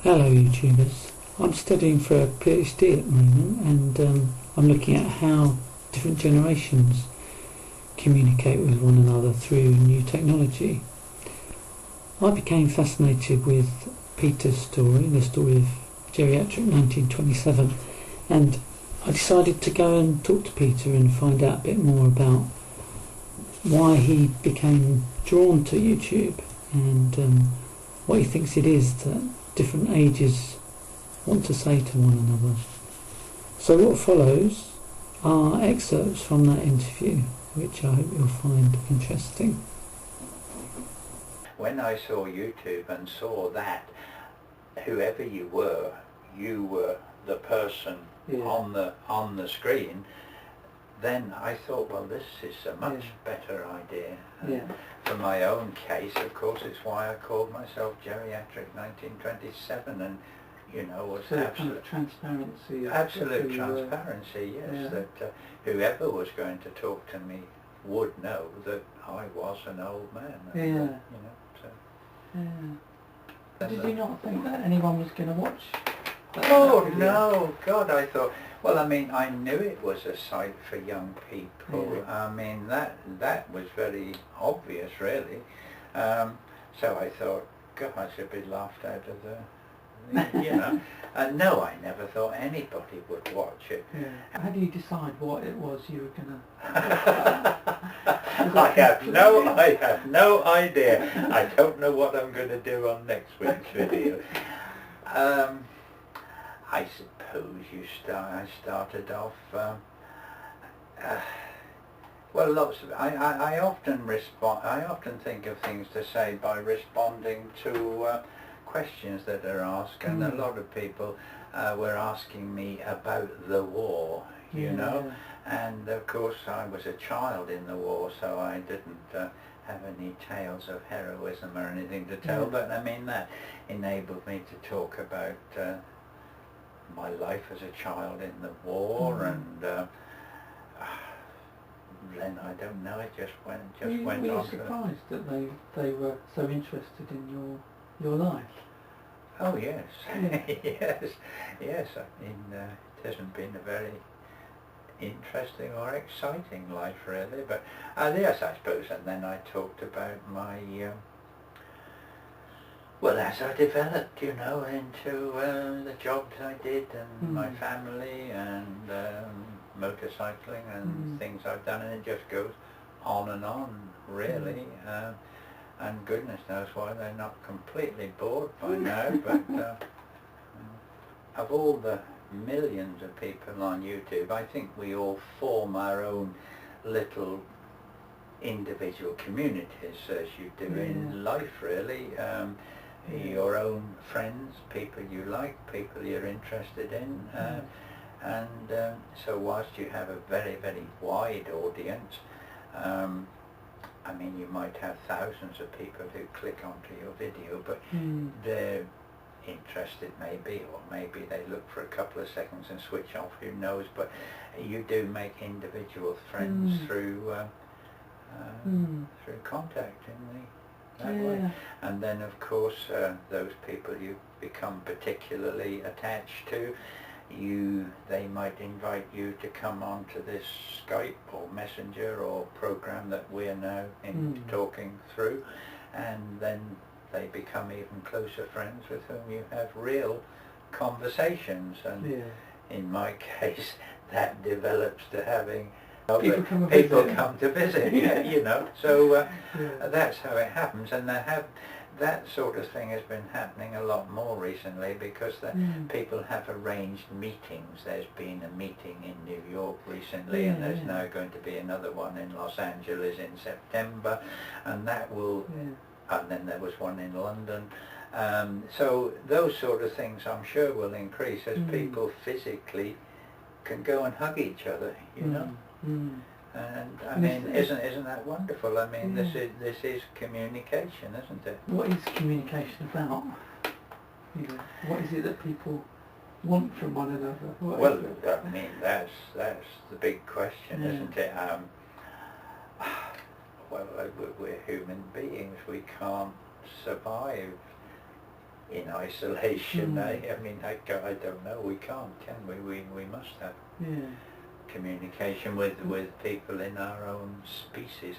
Hello YouTubers. I'm studying for a PhD at the moment and I'm looking at how different generations communicate with one another through new technology. I became fascinated with Peter's story, the story of Geriatric 1927, and I decided to go and talk to Peter and find out a bit more about why he became drawn to YouTube and what he thinks it is that different ages want to say to one another. So what follows are excerpts from that interview, which I hope you'll find interesting. When I saw YouTube and saw that, whoever you were the person on the screen, then I thought, well, this is a much better idea. For my own case, of course, it's why I called myself Geriatric 1927, and was absolute transparency. Absolute transparency, yes. That whoever was going to talk to me would know that I was an old man. And, Did you not think that anyone was going to watch that? Oh no, God! I thought. Well, I mean, I knew it was a site for young people. I mean, that was very obvious, really. So I thought, God, I should be laughed out of the. And no, I never thought anybody would watch it. How do you decide what it was you were going to... I have no idea. I don't know what I'm going to do on next week's video. I suppose I started off, well, lots of, I often think of things to say by responding to questions that are asked, and a lot of people were asking me about the war, you know, and of course I was a child in the war, so I didn't have any tales of heroism or anything to tell, but I mean that enabled me to talk about my life as a child in the war, and then I don't know, it just went on. Were you surprised that they were so interested in your life? Oh yes, yes. I mean, it hasn't been a very interesting or exciting life really, but yes, I suppose. And then I talked about my well, as I developed, into the jobs I did, and my family, and motorcycling, and things I've done, and it just goes on and on, really. And goodness knows why they're not completely bored by now, but of all the millions of people on YouTube, I think we all form our own little individual communities, as you do in life, really. Your own friends, people you like, people you're interested in, and so whilst you have a very, very wide audience, I mean, you might have thousands of people who click onto your video, but they're interested maybe, or maybe they look for a couple of seconds and switch off, who knows, but you do make individual friends through contact in that way. And then of course those people you become particularly attached to, they might invite you to come onto this Skype or Messenger or program that we're now talking through, and then they become even closer friends with whom you have real conversations, and in my case that develops to having people come to visit, so that's how it happens. And that sort of thing has been happening a lot more recently, because people have arranged meetings. There's been a meeting in New York recently, and there's now going to be another one in Los Angeles in September, and that will, and then there was one in London. So those sort of things I'm sure will increase as people physically can go and hug each other, And I mean, isn't that wonderful? I mean, this is communication, isn't it? What is communication about? What is it that people want from one another? Well, I mean, that's the big question, isn't it? Well, we're human beings. We can't survive in isolation. Mm. I mean, I don't know, we can't, can we? We must have Yeah. communication with people in our own species.